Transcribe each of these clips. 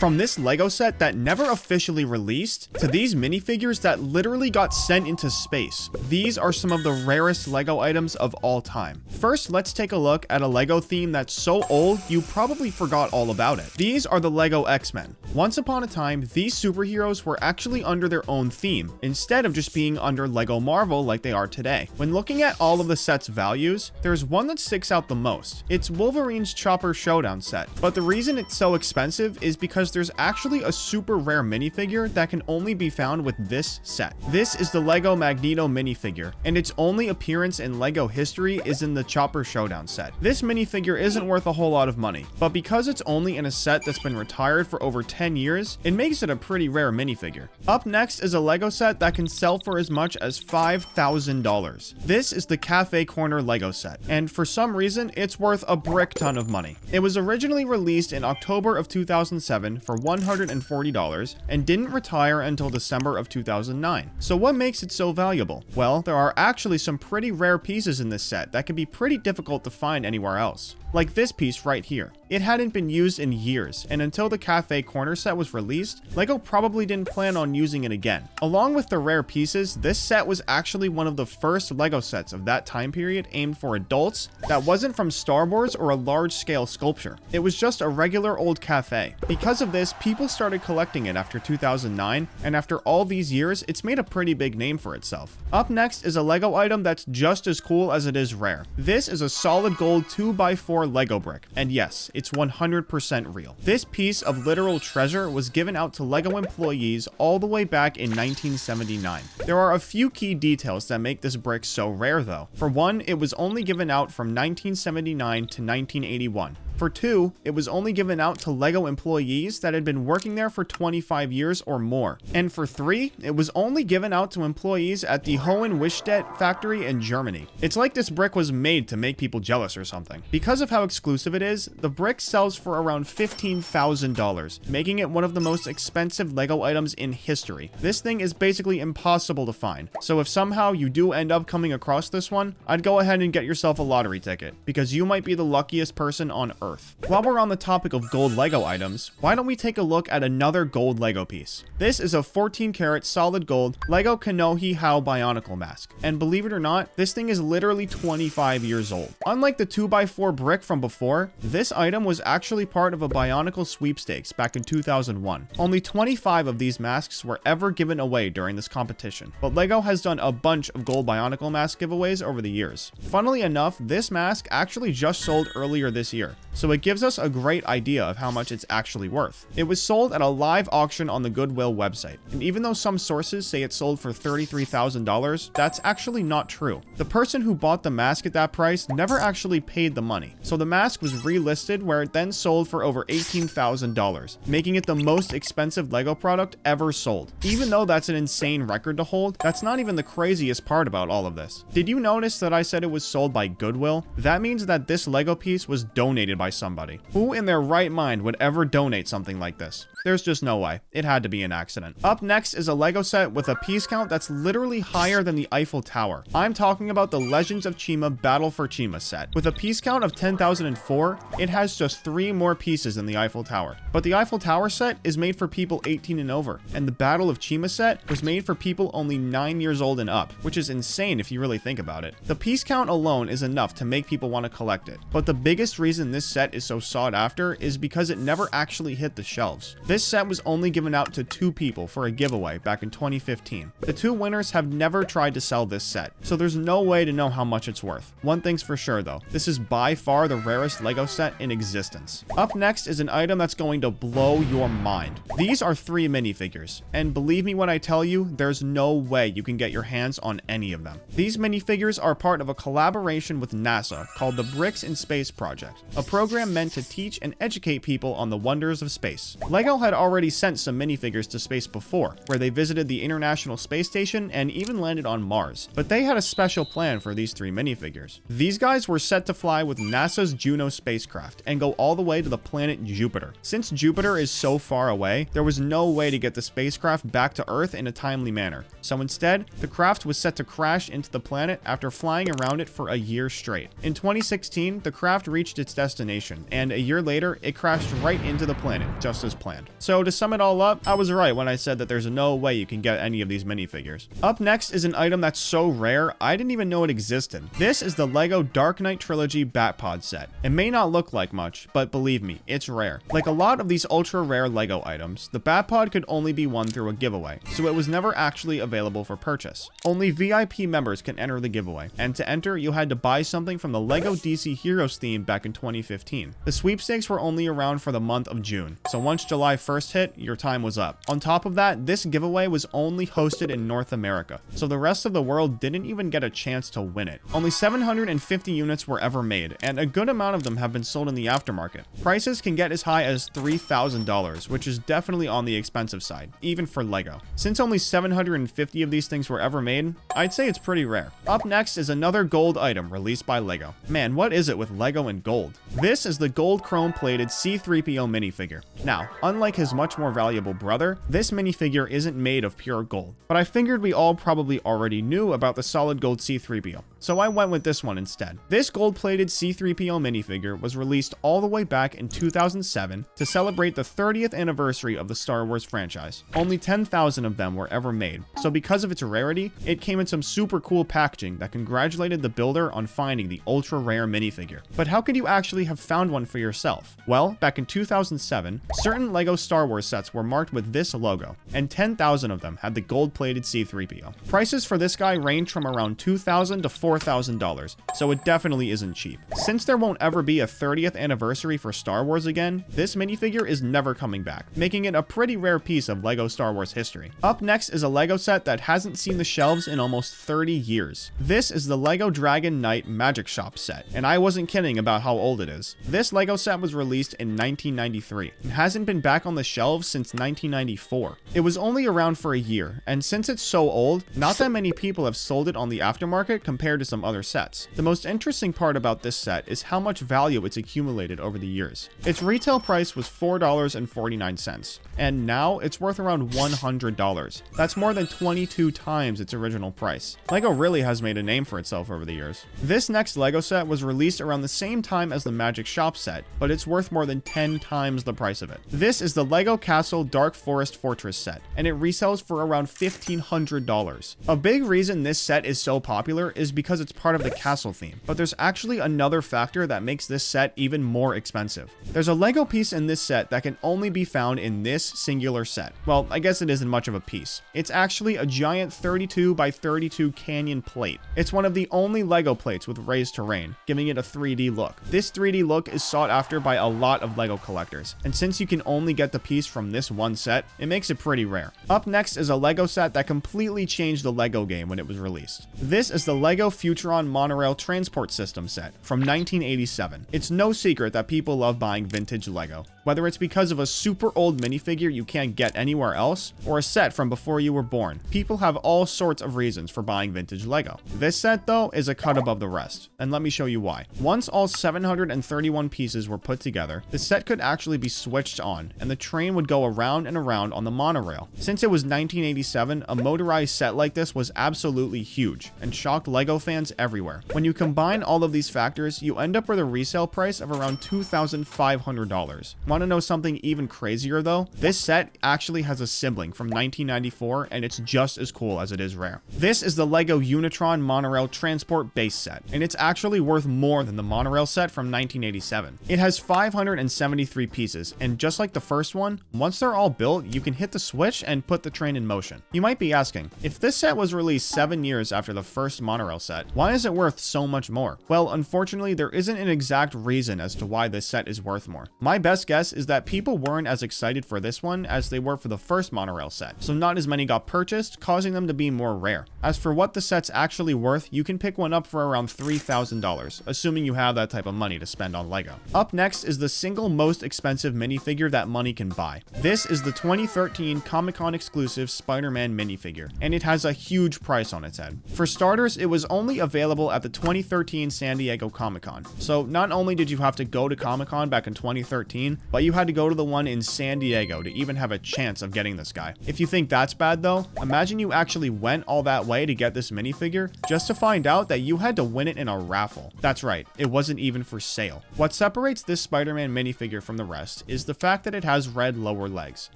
From this Lego set that never officially released, to these minifigures that literally got sent into space, these are some of the rarest Lego items of all time. First, let's take a look at a Lego theme that's so old you probably forgot all about it. These are the Lego XMen. Once upon a time, these superheroes were actually under their own theme, instead of just being under Lego Marvel like they are today. When looking at all of the set's values, there's one that sticks out the most. It's Wolverine's Chopper Showdown set, but the reason it's so expensive is because there's actually a super rare minifigure that can only be found with this set. This is the Lego Magneto minifigure, and its only appearance in Lego history is in the Chopper Showdown set. This minifigure isn't worth a whole lot of money, but because it's only in a set that's been retired for over 10 years, it makes it a pretty rare minifigure. Up next is a Lego set that can sell for as much as $5,000. This is the Cafe Corner Lego set, and for some reason, it's worth a brick ton of money. It was originally released in October of 2007 for $140 and didn't retire until December of 2009. So what makes it so valuable? Well, there are actually some pretty rare pieces in this set that can be pretty difficult to find anywhere else. Like this piece right here. It hadn't been used in years, and until the Cafe Corner set was released, Lego probably didn't plan on using it again. Along with the rare pieces, this set was actually one of the first Lego sets of that time period aimed for adults that wasn't from Star Wars or a large-scale sculpture. It was just a regular old cafe. Because of this, people started collecting it after 2009, and after all these years, it's made a pretty big name for itself. Up next is a Lego item that's just as cool as it is rare. This is a solid gold 2x4 Lego brick, and yes, it's 100% real. This piece of literal treasure was given out to Lego employees all the way back in 1979. There are a few key details that make this brick so rare though. For one, it was only given out from 1979 to 1981. For two, it was only given out to Lego employees that had been working there for 25 years or more. And for three, it was only given out to employees at the Hohenwishtet factory in Germany. It's like this brick was made to make people jealous or something. Because of how exclusive it is, the brick sells for around $15,000, making it one of the most expensive Lego items in history. This thing is basically impossible to find, so if somehow you do end up coming across this one, I'd go ahead and get yourself a lottery ticket, because you might be the luckiest person on Earth. While we're on the topic of gold Lego items, why don't we take a look at another gold Lego piece? This is a 14 karat solid gold Lego Kanohi How Bionicle Mask, and believe it or not, this thing is literally 25 years old. Unlike the 2x4 brick from before, this item was actually part of a Bionicle sweepstakes back in 2001. Only 25 of these masks were ever given away during this competition, but Lego has done a bunch of gold Bionicle mask giveaways over the years. Funnily enough, this mask actually just sold earlier this year, so it gives us a great idea of how much it's actually worth. It was sold at a live auction on the Goodwill website, and even though some sources say it sold for $33,000, that's actually not true. The person who bought the mask at that price never actually paid the money, so the mask was relisted where it then sold for over $18,000, making it the most expensive Lego product ever sold. Even though that's an insane record to hold, that's not even the craziest part about all of this. Did you notice that I said it was sold by Goodwill? That means that this Lego piece was donated by somebody. Who in their right mind would ever donate something like this? There's just no way. It had to be an accident. Up next is a Lego set with a piece count that's literally higher than the Eiffel Tower. I'm talking about the Legends of Chima Battle for Chima set. With a piece count of 10,004, it has just 3 more pieces than the Eiffel Tower. But the Eiffel Tower set is made for people 18 and over, and the Battle of Chima set was made for people only 9 years old and up, which is insane if you really think about it. The piece count alone is enough to make people want to collect it, but the biggest reason this set is so sought after is because it never actually hit the shelves. This set was only given out to 2 people for a giveaway back in 2015. The 2 winners have never tried to sell this set, so there's no way to know how much it's worth. One thing's for sure though, this is by far the rarest Lego set in existence. Up next is an item that's going to blow your mind. These are 3 minifigures, and believe me when I tell you, there's no way you can get your hands on any of them. These minifigures are part of a collaboration with NASA called the Bricks in Space Project, a program meant to teach and educate people on the wonders of space. Lego had already sent some minifigures to space before, where they visited the International Space Station and even landed on Mars, but they had a special plan for these 3 minifigures. These guys were set to fly with NASA's Juno spacecraft and go all the way to the planet Jupiter. Since Jupiter is so far away, there was no way to get the spacecraft back to Earth in a timely manner, so instead, the craft was set to crash into the planet after flying around it for a year straight. In 2016, the craft reached its destination destination, and a year later, it crashed right into the planet, just as planned. So to sum it all up, I was right when I said that there's no way you can get any of these minifigures. Up next is an item that's so rare, I didn't even know it existed. This is the LEGO Dark Knight Trilogy Batpod set. It may not look like much, but believe me, it's rare. Like a lot of these ultra rare LEGO items, the Batpod could only be won through a giveaway, so it was never actually available for purchase. Only VIP members can enter the giveaway, and to enter, you had to buy something from the LEGO DC Heroes theme back in 2015. The sweepstakes were only around for the month of June, so once July 1st hit, your time was up. On top of that, this giveaway was only hosted in North America, so the rest of the world didn't even get a chance to win it. Only 750 units were ever made, and a good amount of them have been sold in the aftermarket. Prices can get as high as $3,000, which is definitely on the expensive side, even for LEGO. Since only 750 of these things were ever made, I'd say it's pretty rare. Up next is another gold item released by LEGO. Man, what is it with LEGO and gold? This is the gold chrome plated C-3PO minifigure. Now, unlike his much more valuable brother, this minifigure isn't made of pure gold, but I figured we all probably already knew about the solid gold C-3PO, so I went with this one instead. This gold-plated C-3PO minifigure was released all the way back in 2007 to celebrate the 30th anniversary of the Star Wars franchise. Only 10,000 of them were ever made, so because of its rarity, it came in some super cool packaging that congratulated the builder on finding the ultra-rare minifigure. But how could you actually have found one for yourself? Well, back in 2007, certain LEGO Star Wars sets were marked with this logo, and 10,000 of them had the gold-plated C-3PO. Prices for this guy range from around $2,000 to $4,000, so it definitely isn't cheap. Since there won't ever be a 30th anniversary for Star Wars again, this minifigure is never coming back, making it a pretty rare piece of LEGO Star Wars history. Up next is a LEGO set that hasn't seen the shelves in almost 30 years. This is the LEGO Dragon Knight Magic Shop set, and I wasn't kidding about how old it is. This LEGO set was released in 1993 and hasn't been back on the shelves since 1994. It was only around for a year, and since it's so old, not that many people have sold it on the aftermarket compared to some other sets. The most interesting part about this set is how much value it's accumulated over the years. Its retail price was $4.49, and now it's worth around $100. That's more than 22 times its original price. LEGO really has made a name for itself over the years. This next LEGO set was released around the same time as the Magic Shop set, but it's worth more than 10 times the price of it. This is the LEGO Castle Dark Forest Fortress set, and it resells for around $1,500. A big reason this set is so popular is because it's part of the castle theme, but there's actually another factor that makes this set even more expensive. There's a LEGO piece in this set that can only be found in this singular set. Well, I guess it isn't much of a piece. It's actually a giant 32 by 32 canyon plate. It's one of the only LEGO plates with raised terrain, giving it a 3D look. This 3D look is sought after by a lot of LEGO collectors, and since you can only get the piece from this one set, it makes it pretty rare. Up next is a LEGO set that completely changed the LEGO game when it was released. This is the LEGO Futuron Monorail Transport System set from 1987. It's no secret that people love buying vintage LEGO, whether it's because of a super old minifigure you can't get anywhere else, or a set from before you were born. People have all sorts of reasons for buying vintage LEGO. This set, though, is a cut above the rest, and let me show you why. Once all 731 pieces were put together, the set could actually be switched on, and the train would go around and around on the monorail. Since it was 1987, a motorized set like this was absolutely huge, and shocked LEGO fans everywhere. When you combine all of these factors, you end up with a resale price of around $2,500. Want to know something even crazier though? This set actually has a sibling from 1994, and it's just as cool as it is rare. This is the LEGO Unitron Monorail Transport Base set, and it's actually worth more than the monorail set from 1987. It has 573 pieces, and just like the first one, once they're all built, you can hit the switch and put the train in motion. You might be asking, if this set was released 7 years after the first monorail set, why is it worth so much more? Well, unfortunately, there isn't an exact reason as to why this set is worth more. My best guess is that people weren't as excited for this one as they were for the first monorail set, so not as many got purchased, causing them to be more rare. As for what the set's actually worth, you can pick one up for around $3,000, assuming you have that type of money to spend on LEGO. Up next is the single most expensive minifigure that money can buy. This is the 2013 Comic-Con exclusive SpiderMan minifigure, and it has a huge price on its head. For starters, it was only available at the 2013 San Diego Comic-Con, so not only did you have to go to Comic-Con back in 2013, but you had to go to the one in San Diego to even have a chance of getting this guy. If you think that's bad though, imagine you actually went all that way to get this minifigure just to find out that you had to win it in a raffle. That's right, it wasn't even for sale. What separates this Spider-Man minifigure from the rest is the fact that it has red lower legs.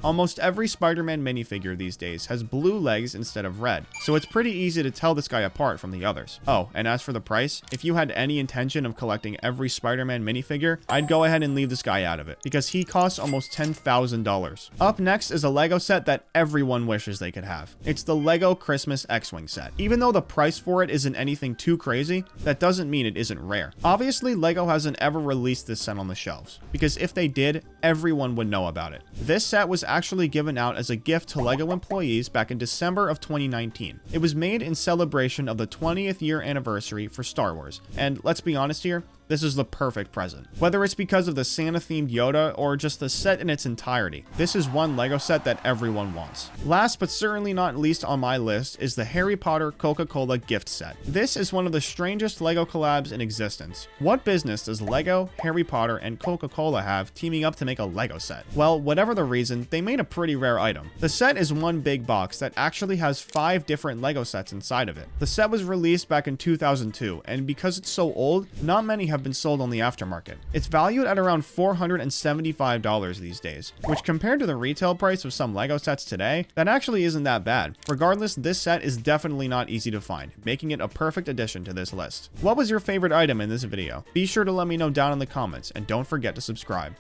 Almost every Spider-Man minifigure these days has blue legs instead of red, so it's pretty easy to tell this guy apart from the others. Oh, and as for the price, if you had any intention of collecting every Spider-Man minifigure, I'd go ahead and leave this guy out of it, because he costs almost $10,000. Up next is a LEGO set that everyone wishes they could have. It's the LEGO Christmas XWing set. Even though the price for it isn't anything too crazy, that doesn't mean it isn't rare. Obviously, LEGO hasn't ever released this set on the shelves, because if they did, everyone would know about it. This set was actually given out as a gift to LEGO employees back in December of 2019. It was made in celebration of the 20th year anniversary for Star Wars, and let's be honest here, this is the perfect present. Whether it's because of the Santa-themed Yoda or just the set in its entirety, this is one LEGO set that everyone wants. Last but certainly not least on my list is the Harry Potter CocaCola gift set. This is one of the strangest LEGO collabs in existence. What business does LEGO, Harry Potter, and Coca-Cola have teaming up to make a LEGO set? Well, whatever the reason, they made a pretty rare item. The set is one big box that actually has 5 different LEGO sets inside of it. The set was released back in 2002, and because it's so old, not many have been sold on the aftermarket. It's valued at around $475 these days, which compared to the retail price of some LEGO sets today, that actually isn't that bad. Regardless, this set is definitely not easy to find, making it a perfect addition to this list. What was your favorite item in this video? Be sure to let me know down in the comments, and don't forget to subscribe.